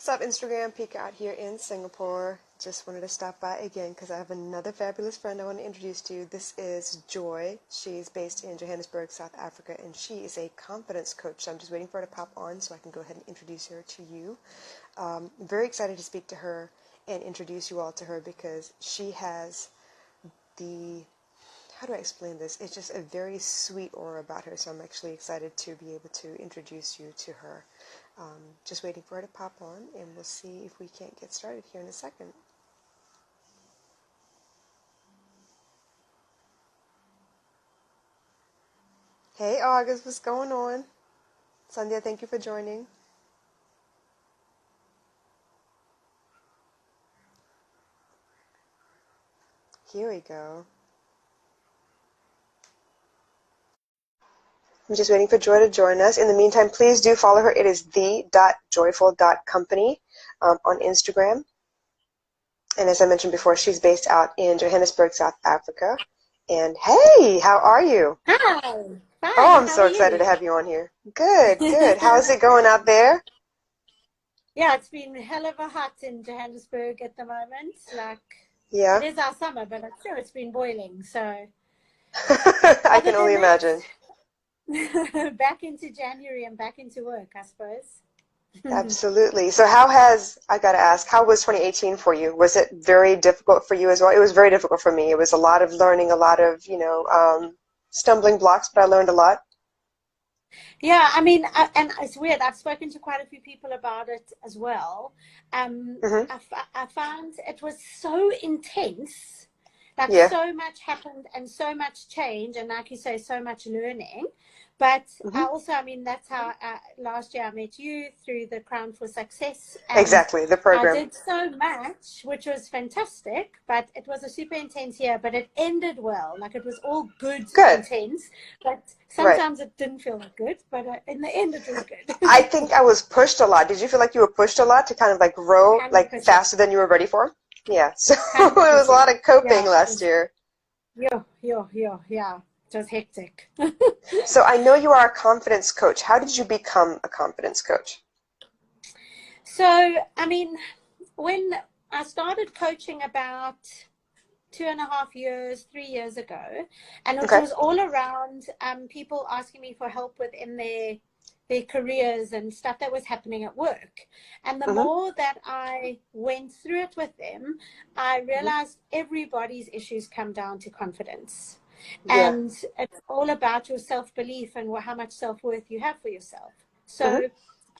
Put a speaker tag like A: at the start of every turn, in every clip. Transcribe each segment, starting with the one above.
A: up, Instagram? Peek out here in Singapore. Just wanted to stop by again because I have another fabulous friend I want to introduce to you. This is Joy. She's based in Johannesburg, South Africa, and she is a confidence coach. So I'm just waiting for her to pop on so I can go ahead and introduce her to you. Very excited to speak to her and introduce you all to her because she has how do I explain this? It's just a very sweet aura about her, so I'm actually excited to be able to introduce you to her. Just waiting for her to pop on, and we'll see if we can't get started here in a second. Hey, August, what's going on? Sandhya, thank you for joining. Here we go. I'm just waiting for Joy to join us. In the meantime, please do follow her. It is the.joyful.company on Instagram. And as I mentioned before, she's based out in Johannesburg, South Africa. And hey, how are you?
B: Hi.
A: Oh,
B: Fine.
A: I'm
B: How
A: so
B: are
A: excited to
B: you?
A: have you on here. Good, good. How's it going out there?
B: Yeah, it's been hell of a hot in Johannesburg at the moment. Like, it
A: Yeah,
B: is our summer, but I'm sure it's been boiling. So,
A: I
B: other
A: can only
B: than
A: imagine.
B: that, back into January and back into work, I suppose.
A: Absolutely. So I got to ask, how was 2018 for you? Was it very difficult for you as well? It was very difficult for me. It was a lot of learning, a lot of, stumbling blocks, but I learned a lot.
B: Yeah, I mean, and it's weird. I've spoken to quite a few people about it as well.
A: Hmm.
B: I found it was so intense, like
A: Yeah.
B: so much happened and so much change, and like you say, so much learning. But
A: Hmm.
B: I mean, that's how last year I met you through the Crown for Success, and
A: Exactly, the
B: I
A: program.
B: did so much, which was fantastic. But it was a super intense year, but it ended well. Like it was all good,
A: Good.
B: intense, but
A: Right.
B: sometimes it didn't feel that good. But in the end, it was
A: I
B: good.
A: think I was pushed a lot. Did you feel like you were pushed a lot to kind of like grow like
B: 100%.
A: faster than you were ready for? Yeah. So it was a
B: 100%.
A: lot of coping
B: Yeah, it
A: last
B: was,
A: year.
B: yeah. It was hectic.
A: So I know you are a confidence coach. How did you become a confidence coach?
B: So, I mean, when I started coaching about 2.5 years, 3 years ago, and it
A: Okay.
B: was all around people asking me for help within their careers and stuff that was happening at work. And the
A: Hmm.
B: more that I went through it with them, I
A: Hmm.
B: realized everybody's issues come down to confidence.
A: Yeah.
B: And it's all about your self belief and how much self worth you have for yourself.
A: Hmm.
B: So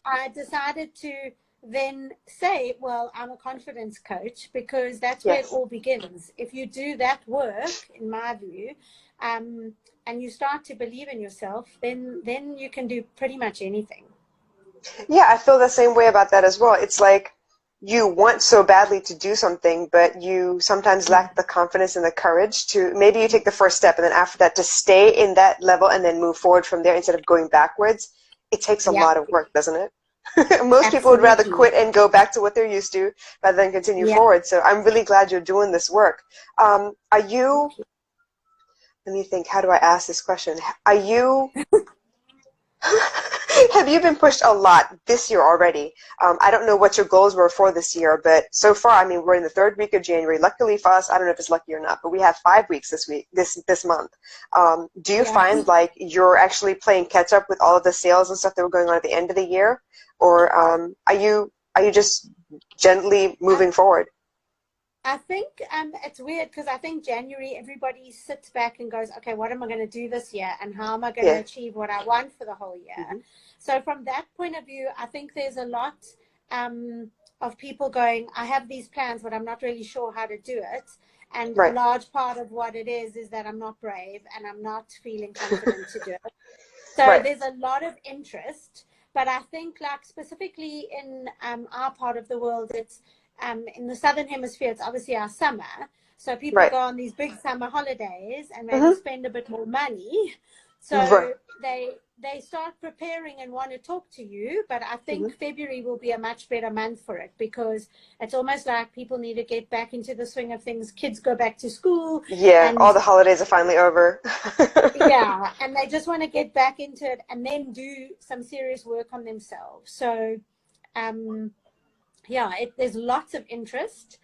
B: I decided to then say, well, I'm a confidence coach because that's where it
A: Yes.
B: all begins. If you do that work, in my view, um, and you start to believe in yourself, then you can do pretty much anything.
A: Yeah, I feel the same way about that as well. It's like you want so badly to do something, but you sometimes lack the confidence and the courage to maybe you take the first step and then after that to stay in that level and then move forward from there instead of going backwards. It takes a
B: Yeah,
A: lot of work, doesn't it? Most people would rather
B: absolutely.
A: quit and go back to what they're used to rather than continue
B: Yeah.
A: forward. So I'm really glad you're doing this work. Are you, let me think, how do I ask this question? Are you Have you been pushed a lot this year already? I don't know what your goals were for this year, but so far, I mean, we're in the third week of January. Luckily for us, I don't know if it's lucky or not, but we have 5 weeks this week, this month. Do you
B: Yeah.
A: find like you're actually playing catch up with all of the sales and stuff that were going on at the end of the year, or are you just gently
B: I,
A: moving forward?
B: I think it's weird because I think January everybody sits back and goes, okay, what am I going to do this year, and how am I going to
A: Yeah.
B: achieve what I want for the whole year?
A: Hmm.
B: So from that point of view, I think there's a lot of people going, I have these plans, but I'm not really sure how to do it. And a
A: Right.
B: large part of what it is that I'm not brave and I'm not feeling confident to do it. So
A: Right.
B: there's a lot of interest, but I think like specifically in our part of the world, it's in the southern hemisphere, it's obviously our summer. So people
A: Right.
B: go on these big summer holidays and maybe
A: Hmm.
B: spend a bit more money.
A: Right.
B: So they start preparing and want to talk to you. But I
A: Hmm.
B: think February will be a much better month for it because it's almost like people need to get back into the swing of things. Kids go back to school,
A: Yeah. All
B: and
A: the holidays are finally over.
B: yeah, and they just want to get back into it and then do some serious work on themselves. So, um, yeah, there's lots of interest.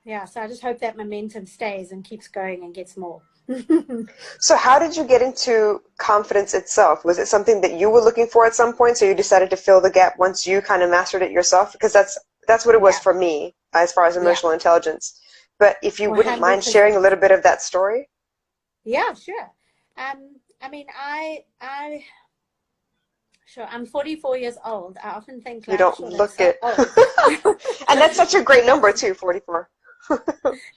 B: Yeah, so I just hope that momentum stays and keeps going and gets more.
A: So how did you get into confidence itself? Was it something that you were looking for at some point, so you decided to fill the gap once you kind of mastered it yourself? Because that's what it was
B: Yeah,
A: for me as far as
B: yeah,
A: emotional intelligence. But if you wouldn't mind sharing a
B: 100%.
A: little bit of that story.
B: Yeah, sure. I mean, sure, I'm 44 years old. I often think
A: You
B: like,
A: don't
B: sure, that's
A: look
B: so
A: it.
B: old.
A: And that's such a great
B: But
A: number
B: that's,
A: too, 44.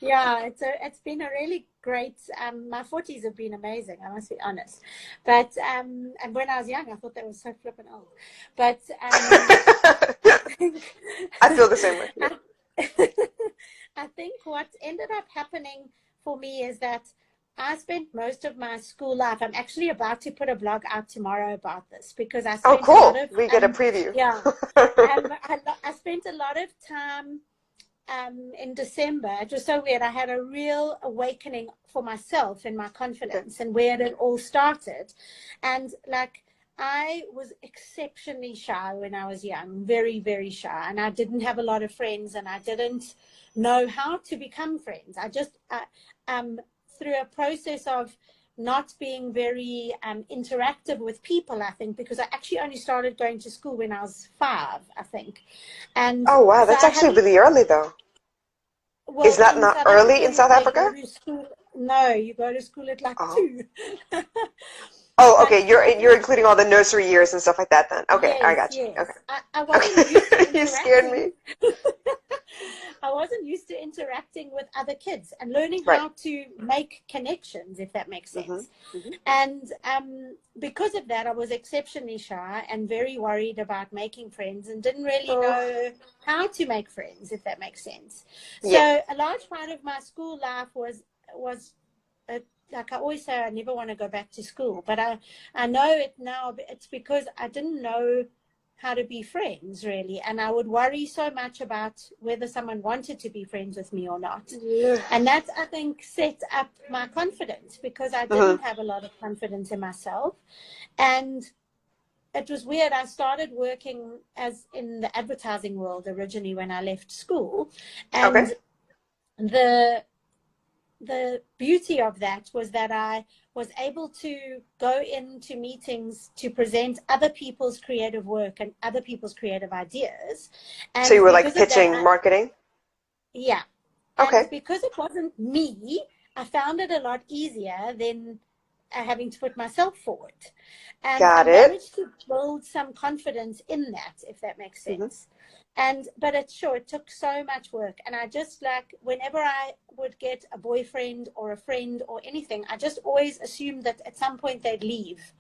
B: yeah, it's been a really great, my 40s have been amazing, I must be honest. But, and when I was young, I thought that was so flippin' old. But, I think,
A: I feel the same way. Yeah.
B: I, I think what ended up happening for me is that I spent most of my school life. I'm actually about to put a blog out tomorrow about this because I
A: Oh,
B: spent a lot
A: cool.
B: of
A: We get a preview.
B: yeah, I spent a lot of time in December. It was so weird. I had a real awakening for myself and my
A: Okay.
B: confidence and where it all started, and like. I was exceptionally shy when I was young, very, very shy, and I didn't have a lot of friends, and I didn't know how to become friends. I just, through a process of not being very interactive with people, I think, because I actually only started going to school when I was 5, I think. And
A: Oh, wow.
B: so
A: That's
B: I
A: actually
B: hadn't,
A: really early, though. Is
B: well,
A: that
B: in
A: not
B: South
A: early in
B: Africa,
A: South
B: they
A: Africa?
B: go to school. No, you go to school at like
A: Oh.
B: 2.
A: Oh,
B: But
A: okay.
B: so
A: You're
B: I
A: you're
B: think,
A: including all the nursery years and stuff like that then. Okay, I
B: yes,
A: got you. Okay.
B: yes. I wasn't used to
A: Okay. You scared
B: interacting.
A: me.
B: I wasn't used to interacting with other kids and learning
A: Right.
B: how to make connections, if that makes
A: Mhm.
B: sense.
A: Mhm.
B: And because of that, I was exceptionally shy and very worried about making friends and didn't really
A: Oh.
B: know how to make friends, if that makes sense.
A: Yeah.
B: So a large part of my school life was like I always say, I never want to go back to school, but I know it now. It's because I didn't know how to be friends really, and I would worry so much about whether someone wanted to be friends with me or not.
A: Yeah.
B: And that, I think, set up my confidence because I
A: Mhm.
B: didn't have a lot of confidence in myself. And it was weird. I started working as in the advertising world originally when I left school,
A: Okay.
B: and the beauty of that was that I was able to go into meetings to present other people's creative work and other people's creative ideas.
A: So
B: And
A: you were like
B: because of that,
A: pitching marketing?
B: yeah. And
A: Okay.
B: because it wasn't me, I found it a lot easier than having to put myself forward. And I
A: Got it.
B: managed to build some confidence in that, if that makes
A: Mhm.
B: sense. And but it's sure it took so much work. And I just like whenever I would get a boyfriend or a friend or anything, I just always assumed that at some point they'd leave.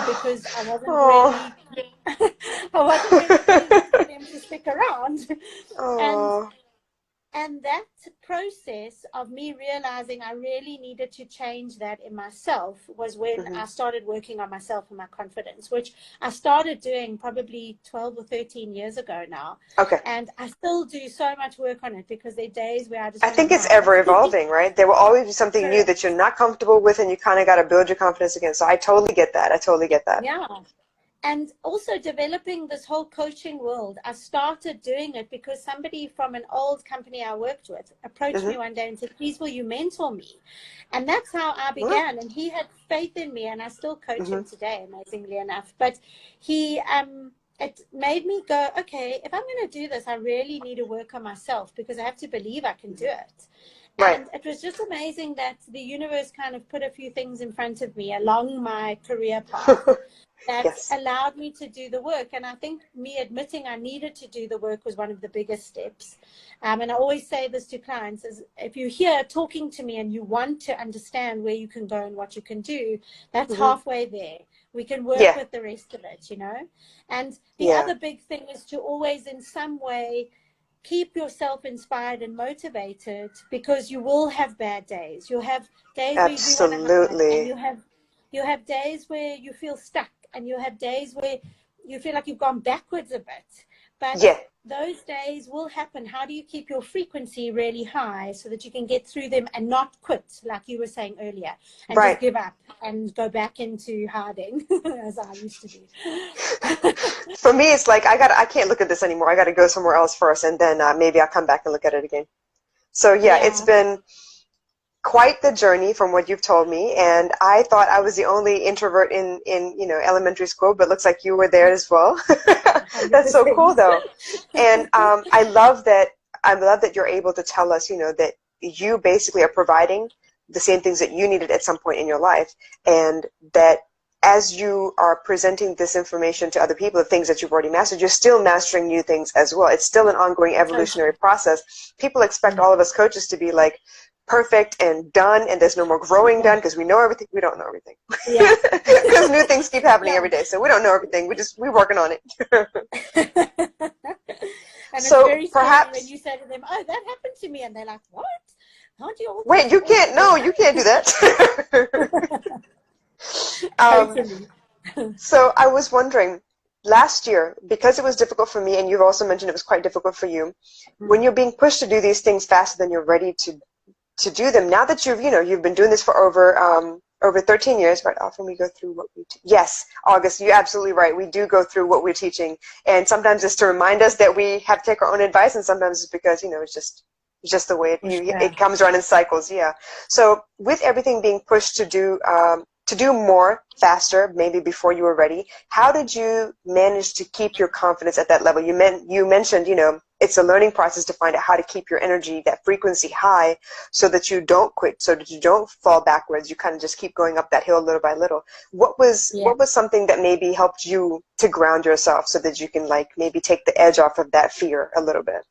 B: Because I wasn't
A: Oh.
B: really I wasn't really keen for them to stick around. And
A: Oh.
B: and that process of me realizing I really needed to change that in myself was when
A: Mhm.
B: I started working on myself and my confidence, which I started doing probably 12 or 13 years ago now.
A: Okay.
B: And I still do so much work on it because there are days where I just
A: I
B: want to
A: think it's
B: hide.
A: ever evolving, right? There will always be something new that you're
B: Correct.
A: not comfortable with, and you kind of got to build your confidence again. So I totally get that. I totally get that.
B: Yeah. And also developing this whole coaching world. I started doing it because somebody from an old company I worked with approached
A: Mhm.
B: me one day and said, please, will you mentor me? And that's how I
A: Huh?
B: began. And he had faith in me, and I still coach
A: Mhm.
B: him today, amazingly enough. But he, it made me go, okay, if I'm going to do this, I really need to work on myself because I have to believe I can do it.
A: Right.
B: And it was just amazing that the universe kind of put a few things in front of me along my career path that
A: Yes.
B: allowed me to do the work. And I think me admitting I needed to do the work was one of the biggest steps. And I always say this to clients is if you're here talking to me and you want to understand where you can go and what you can do, that's
A: Mhm.
B: halfway there. We can work
A: Yeah.
B: with the rest of it, you know. And the
A: Yeah.
B: other big thing is to always in some way keep yourself inspired and motivated because you will have bad days. You'll have days where you do want to hide, and
A: Absolutely.
B: you have days where you feel stuck, and you have days where you feel like you've gone backwards a bit. But
A: Yeah.
B: those days will happen. How do you keep your frequency really high so that you can get through them and not quit, like you were saying earlier, and just
A: Right.
B: give up and go back into hiding, as I used to do.
A: For me, it's like I can't look at this anymore. I got to go somewhere else first, and then maybe I'll come back and look at it again. So yeah, it's
B: Yeah.
A: been quite the journey from what you've told me, and I thought I was the only introvert in elementary school, but looks like you were there as well. That's so cool
B: 100%.
A: though. And I love that you're able to tell us, that you basically are providing the same things that you needed at some point in your life, and that as you are presenting this information to other people, the things that you've already mastered, you're still mastering new things as well. It's still an ongoing evolutionary process. People expect all of us coaches to be like perfect and done, and there's no more growing done because we know everything. We don't know everything.
B: Yeah.
A: Because new things keep happening
B: Yeah.
A: every day, so we don't know everything. We're working on it.
B: And
A: So
B: it's very scary
A: perhaps,
B: when you say to them, "Oh, that happened to me," and they're like, "What? How do you all
A: wait, you can't. No, you can't do that. um,
B: Totally.
A: so I was wondering, last year, because it was difficult for me, and you've also mentioned it was quite difficult for you, when you're being pushed to do these things faster than you're ready to do them. Now that you've been doing this for over 13 years, right? Often we go through what we yes, August, you're absolutely right. We do go through what we're teaching, and sometimes it's to remind us that we have to take our own advice, and sometimes it's because it's just the way
B: For sure.
A: it comes around in cycles. Yeah. So with everything being pushed to do more faster, maybe before you were ready, how did you manage to keep your confidence at that level? You mentioned, it's a learning process to find out how to keep your energy, that frequency high, so that you don't quit, so that you don't fall backwards. You kind of just keep going up that hill little by little. What was
B: Yeah.
A: something that maybe helped you to ground yourself so that you can maybe take the edge off of that fear a little bit?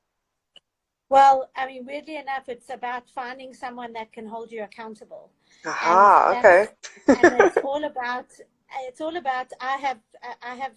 B: Well, I mean, weirdly enough, it's about finding someone that can hold you accountable, and
A: Aha, okay.
B: it's all about I have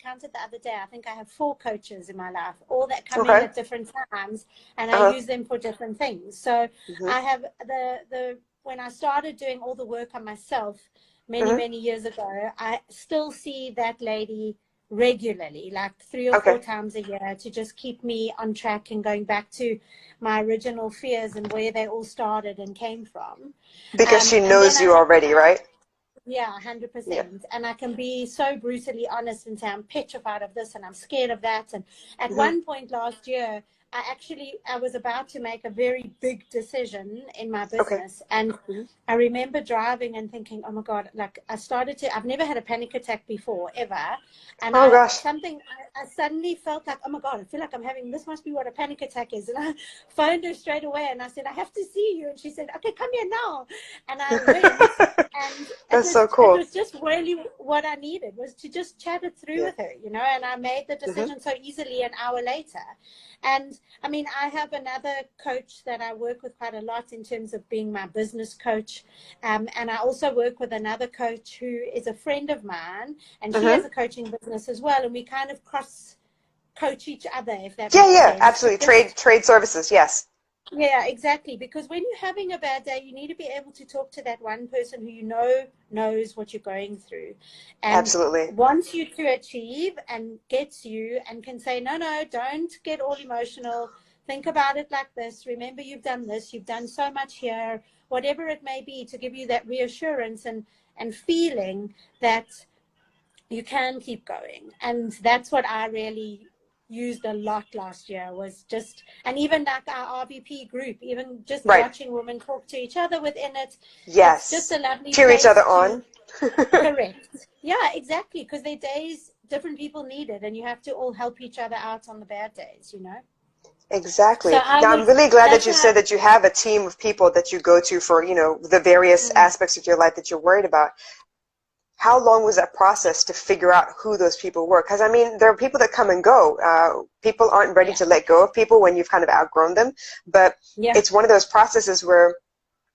B: counted the other day. I think I have 4 coaches in my life, all that come in
A: Okay.
B: at different times, and I
A: Uh-huh.
B: use them for different things. So
A: Mhm.
B: I have the when I started doing all the work on myself
A: Mhm.
B: many years ago, I still see that lady regularly, like 3 or 4
A: Okay.
B: times a year, to just keep me on track and going back to my original fears and where they all started and came from.
A: Because she
B: And then
A: knows
B: I
A: you
B: have,
A: already, right?
B: yeah,
A: Yeah.
B: 100%. And I can be so brutally honest and say I'm petrified of this and I'm scared of that. And at
A: Mhm.
B: one point last year, I was about to make a very big decision in my
A: Okay.
B: business, and
A: Mhm.
B: I remember driving and thinking, oh my God, like I've never had a panic attack before, ever. And
A: Oh gosh.
B: I suddenly felt like, oh my God, I feel like I'm having, this must be what a panic attack is. And I phoned her straight away and I said, I have to see you. And she said, okay, come here now. And I went, and
A: That's so
B: it
A: cool.
B: was just really what I needed, was to just chat it through
A: Yeah.
B: with her, and I made the
A: Mhm.
B: decision so easily an hour later. And I mean, I have another coach that I work with quite a lot in terms of being my business coach. And I also work with another coach who is a friend of mine, and she has
A: Mhm.
B: a coaching business as well. And we kind of cross coach each other, if that
A: Yeah,
B: makes
A: yeah,
B: sense.
A: absolutely. Trade services. Yes.
B: Yeah, exactly. Because when you're having a bad day, you need to be able to talk to that one person who knows what you're going through and
A: Absolutely.
B: wants you to achieve and gets you and can say, no, no, don't get all emotional. Think about it like this. Remember, you've done this. You've done so much here, whatever it may be, to give you that reassurance and feeling that you can keep going. And that's what I really used a lot last year, was just, and even like our RVP group, even just
A: Right.
B: watching women talk to each other within it. It's just
A: Yes.
B: a lovely
A: Cheer each other
B: place to
A: on.
B: correct. Yeah, exactly. Because their days, different people need it, and you have to all help each other out on the bad days. So
A: Exactly. Now, I'm really glad that
B: that's
A: you
B: why,
A: said that you have a team of people that you go to for, the various aspects of your life that you're worried about. How long was that process to figure out who those people were? Because, I mean, there are people that come and go. People aren't ready
B: yeah,
A: to let go of people when you've kind of outgrown them. But
B: yeah,
A: it's one of those processes where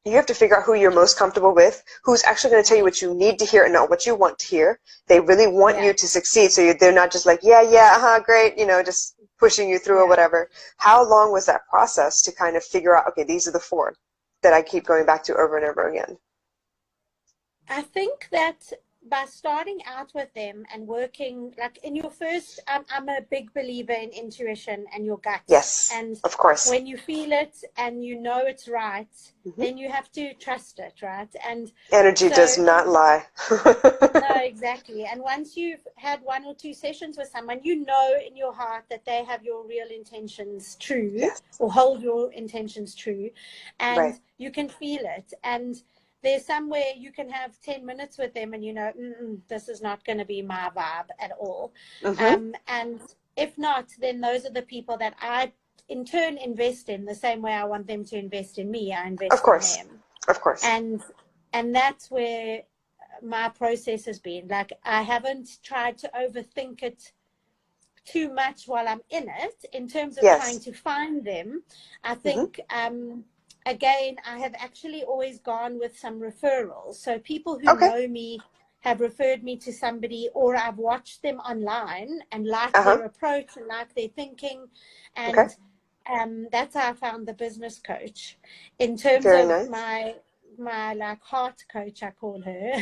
A: you have to figure out who you're most comfortable with, who's actually going to tell you
B: yeah,
A: what you need to hear and not what you want to hear. They really want
B: yeah,
A: you to succeed, so they're not just like, yeah, yeah, great, just pushing you through or
B: yeah.
A: whatever. How long was that process to kind of figure out, okay, these are the 4 that I keep going back to over and over again?
B: I think that by starting out with them and working, like in your first, I'm a big believer in intuition and your gut.
A: Yes,
B: And
A: of course.
B: when you feel it and you know it's right,
A: Hmm.
B: then you have to trust it, right? And
A: Energy does
B: so,
A: not lie.
B: no, exactly. And once you've had one or two sessions with someone, you know in your heart that they have your real intentions true,
A: Yes,
B: or hold your intentions true,
A: right.
B: and you can feel it. And there's somewhere you can have 10 minutes with them and you know, this is not going to be my vibe at all.
A: Hmm.
B: And if not, then those are the people that I in turn invest in the same way I want them to invest in me. I
A: Of
B: invest in
A: course.
B: them.
A: Of course.
B: And that's where my process has been. Like, I haven't tried to overthink it too much while I'm in it in terms of trying
A: Yes.
B: to find them. I
A: Hmm.
B: think, again, I have actually always gone with some referrals. So people who
A: Okay.
B: know me have referred me to somebody, or I've watched them online and like
A: Uh-huh.
B: their approach and like their thinking.
A: Okay.
B: And that's how I found the business coach. In terms
A: Very
B: of
A: nice.
B: my like heart coach, I call her.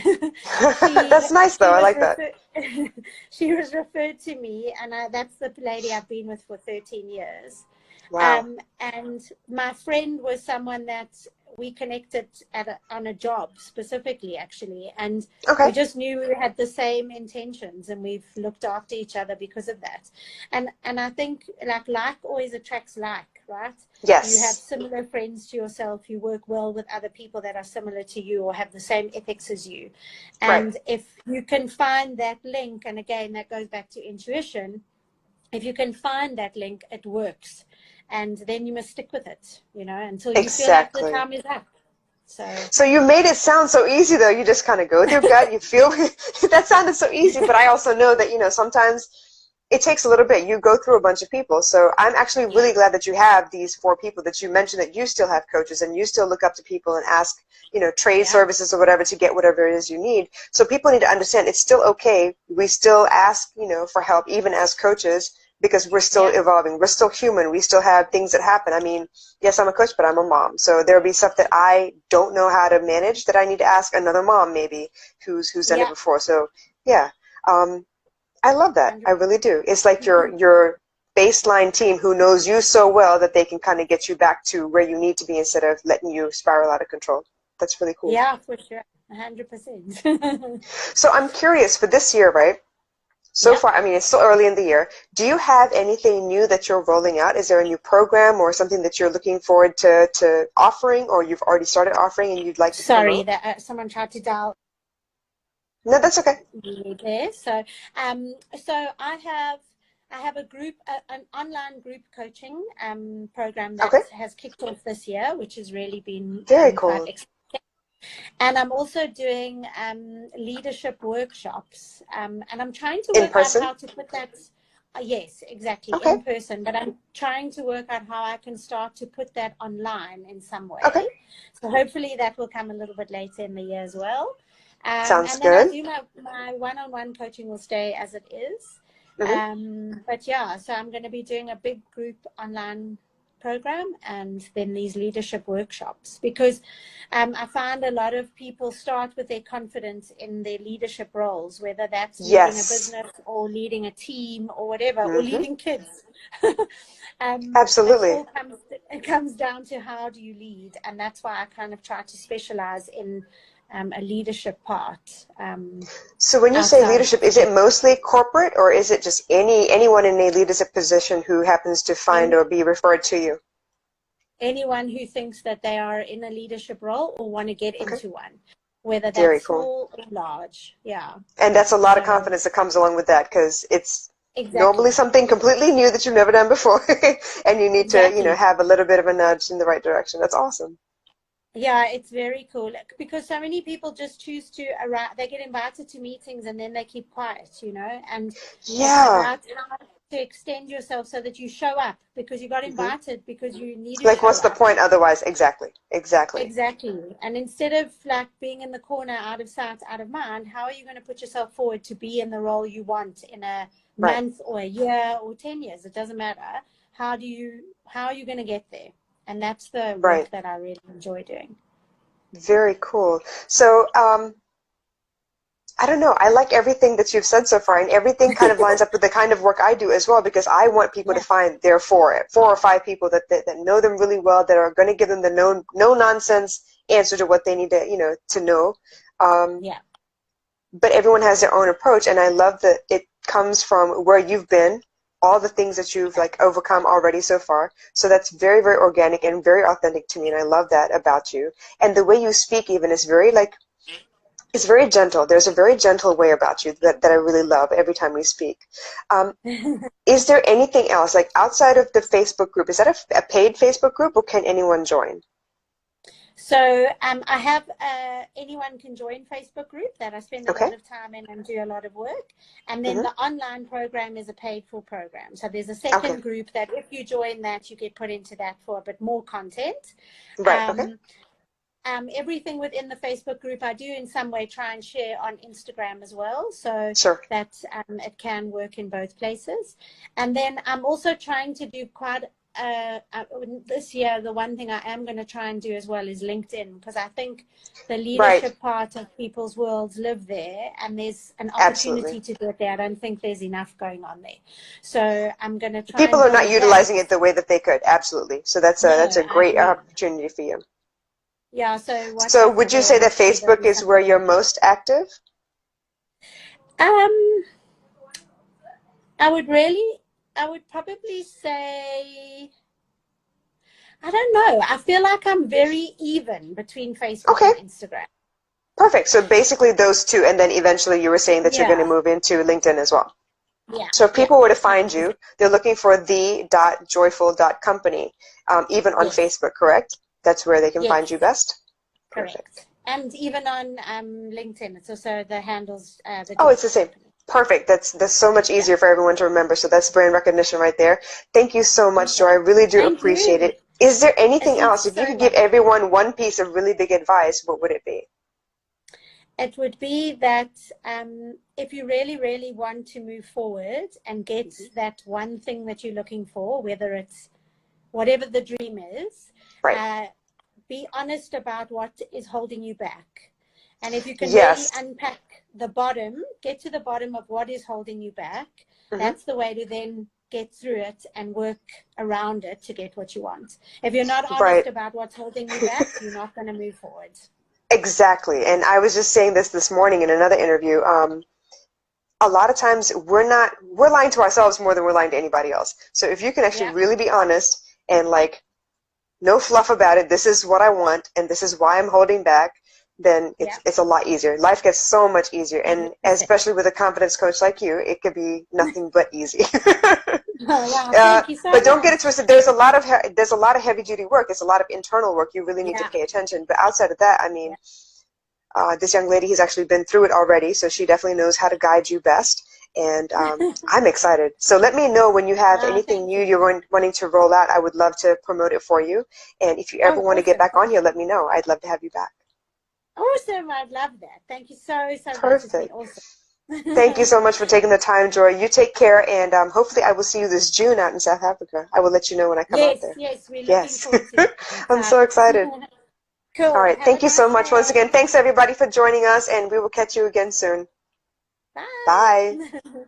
B: she
A: That's nice, though.
B: she
A: I
B: was
A: like that.
B: referred she was referred to me, and that's the lady I've been with for 13 years.
A: Wow.
B: And my friend was someone that we connected on a job specifically, actually, and we
A: Okay.
B: just knew we had the same intentions, and we've looked after each other because of that. And I think like always attracts like, right? You have
A: Yes.
B: similar friends to yourself, you work well with other people that are similar to you or have the same ethics as you.
A: Right.
B: And if you can find that link, and again, that goes back to intuition, if you can find that link, it works. And then you must stick with it, until you feel like the
A: Exactly.
B: time is up. So,
A: So you made it sound so easy, though. You just kind of go with your gut. You feel that sounded so easy, but I also know that, sometimes it takes a little bit. You go through a bunch of people. So I'm actually
B: yeah,
A: really glad that you have these 4 people that you mentioned, that you still have coaches and you still look up to people and ask, trade
B: yeah,
A: services or whatever to get whatever it is you need. So people need to understand it's still okay. We still ask, for help, even as coaches, because we're still
B: yeah,
A: evolving. We're still human. We still have things that happen. I mean, yes, I'm a coach, but I'm a mom. So there'll be stuff that I don't know how to manage that I need to ask another mom maybe who's done it
B: yeah,
A: before. So yeah, I love that. I
B: 100%.
A: really do. It's like your baseline team who knows you so well that they can kind of get you back to where you need to be instead of letting you spiral out of control. That's really cool.
B: Yeah, for sure. 100%.
A: So I'm curious for this year, right? So
B: Yeah.
A: far, I mean, it's still early in the year. Do you have anything new that you're rolling out? Is there a new program or something that you're looking forward to offering, or you've already started offering and you'd like to
B: Sorry
A: promote?
B: that someone tried to dial
A: No, that's okay.
B: me there. So I have a group, an online group coaching program that
A: Okay.
B: has kicked off this year, which has really been
A: Very
B: quite
A: cool.
B: exciting. And I'm also doing leadership workshops, and I'm trying to
A: In
B: work out
A: person?
B: how to put that. Yes, exactly,
A: Okay.
B: in person. But I'm trying to work out how I can start to put that online in some
A: Okay.
B: way. So hopefully that will come a little bit later in the year as well.
A: Sounds
B: And then I
A: good.
B: do my one-on-one coaching will stay as it is.
A: Hmm.
B: But yeah, so I'm going to be doing a big group online program and then these leadership workshops, because I find a lot of people start with their confidence in their leadership roles, whether that's leading a
A: Yes.
B: business or leading a team or whatever, or
A: Hmm.
B: leading kids.
A: Absolutely.
B: It comes down to how do you lead, and that's why I kind of try to specialize in a leadership part
A: So when you say
B: outside
A: leadership, is it mostly corporate or is it just anyone in a leadership position who happens to find
B: any
A: or be referred to you?
B: anyone who thinks that they are in a leadership role or want to get
A: Okay.
B: into one, whether
A: Very
B: that's
A: cool.
B: small or large. Yeah.
A: And that's a lot of
B: So
A: confidence that comes along with that because it's normally
B: exactly,
A: something completely new that you've never done before. And you need to,
B: exactly.
A: have a little bit of a nudge in the right direction. That's awesome.
B: Yeah, it's very cool because so many people just choose to arrive. They get invited to meetings and then they keep quiet, and it's
A: Yeah.
B: about how to extend yourself so that you show up because you got
A: Hmm.
B: invited because you need to
A: Like,
B: show
A: what's the
B: up.
A: point otherwise? Exactly. Exactly.
B: Exactly. And instead of like being in the corner, out of sight, out of mind, how are you going to put yourself forward to be in the role you want in a
A: Right.
B: month or a year or 10 years? It doesn't matter. How are you going to get there? And that's the
A: Right.
B: work that I really enjoy doing.
A: Very cool. So, I don't know. I like everything that you've said so far, and everything kind of lines up with the kind of work I do as well, because I want people to
B: Yeah.
A: find their four or five people that know them really well, that are going to give them the no nonsense answer to what they need to, to know. Um,
B: Yeah.
A: but everyone has their own approach, and I love that it comes from where you've been, all the things that you've like overcome already so far. So that's very, very organic and very authentic to me, and I love that about you. And the way you speak even is very like, it's very gentle. There's a very gentle way about you that I really love every time we speak. Um, is there anything else, like outside of the Facebook group? Is that a paid Facebook group, or can anyone join?
B: So I have anyone can join Facebook group that I spend a
A: Okay.
B: lot of time in and do a lot of work. And then
A: Mm-hmm.
B: the online program is a paid for program. So there's a
A: Okay.
B: second group that if you join that, you get put into that for a bit more content.
A: Right. Okay.
B: Um, everything within the Facebook group, I do in some way try and share on Instagram as well, so
A: Sure.
B: that it can work in both places. And then I'm also trying to do quite this year, the one thing I am going to try and do as well is LinkedIn, because I think the
A: Right.
B: leadership part of people's worlds live there, and there's an
A: Absolutely.
B: opportunity to do it there. I don't think there's enough going on there. So I'm going to try
A: People
B: and
A: are not
B: build that.
A: utilizing it the way that they could. Absolutely. So that's
B: No,
A: a
B: I
A: great
B: agree.
A: opportunity for you.
B: Yeah, so watch
A: So
B: out for
A: would you
B: there.
A: say
B: I'm
A: that
B: sure there'll
A: Facebook
B: be
A: is where
B: something
A: you're
B: going on.
A: most active?
B: Um, I would probably say, I don't know. I feel like I'm very even between Facebook
A: Okay.
B: and Instagram.
A: Perfect. So basically those two, and then eventually you were saying that you're going to
B: Yeah,
A: move into LinkedIn as well.
B: yeah,
A: So if
B: yeah.
A: people were to
B: No,
A: find you, they're looking for the.joyful.company, even on
B: yes,
A: Facebook, correct? That's where they can find you
B: yes,
A: best? Perfect.
B: correct. And even on LinkedIn, it's also the handles, the
A: Oh, it's the
B: Joyful
A: same.
B: Company.
A: Perfect. That's so much
B: Yeah,
A: easier for everyone to remember. So that's brand recognition right there. Thank you so much, Joy. I
B: awesome.
A: really do
B: Thank
A: appreciate
B: you.
A: it. Is there
B: It's
A: anything
B: been
A: else? If you
B: so
A: could give
B: lovely.
A: everyone one piece of really big advice, what would it be?
B: It would be that if you really, really want to move forward and get that one thing that you're looking for, whether it's whatever the dream is,
A: Right.
B: uh, be honest about what is holding you back. And if you can really
A: Yes.
B: unpack the bottom, get to the bottom of what is holding you back,
A: Hmm.
B: that's the way to then get through it and work around it to get what you want. If you're not
A: Right.
B: honest about what's holding you back, you're not going to move forward.
A: Exactly. And I was just saying this morning in another interview. A lot of times we're lying to ourselves more than we're lying to anybody else. So if you can actually
B: Yeah,
A: really be honest and like no fluff about it, this is what I want and this is why I'm holding back, then
B: yeah,
A: it's a lot easier. Life gets so much easier, and
B: 100%.
A: especially with a confidence coach like you, it could be nothing but easy.
B: Oh, wow, thank you so
A: But don't get
B: much.
A: it twisted. There's a lot of heavy duty work. There's a lot of internal work. You really need to
B: Yeah,
A: pay attention. But outside of that, I
B: yeah.
A: mean, this young lady has actually been through it already, so she definitely knows how to guide you best. And I'm excited. So let me know when you have
B: Oh,
A: anything
B: thank
A: new
B: you.
A: you're wanting to roll out. I would love to promote it for you. And if you ever
B: Oh,
A: want to get
B: awesome.
A: back on here, let me know. I'd love to have you back.
B: Awesome. I'd love that. Thank you so, so much. It's been
A: Perfect.
B: awesome.
A: Thank you so much for taking the time, Joy. You take care, and hopefully I will see you this June out in South Africa. I will let you know when I come out
B: Yes,
A: there.
B: yes, we're looking
A: Yes.
B: forward to that. I'm
A: I'm so
B: excited.
A: excited. All
B: Cool.
A: right.
B: Have a
A: Thank you so
B: nice
A: much once
B: day.
A: again. Thanks, everybody, for joining us, and we will catch you again soon. Bye.
B: Bye.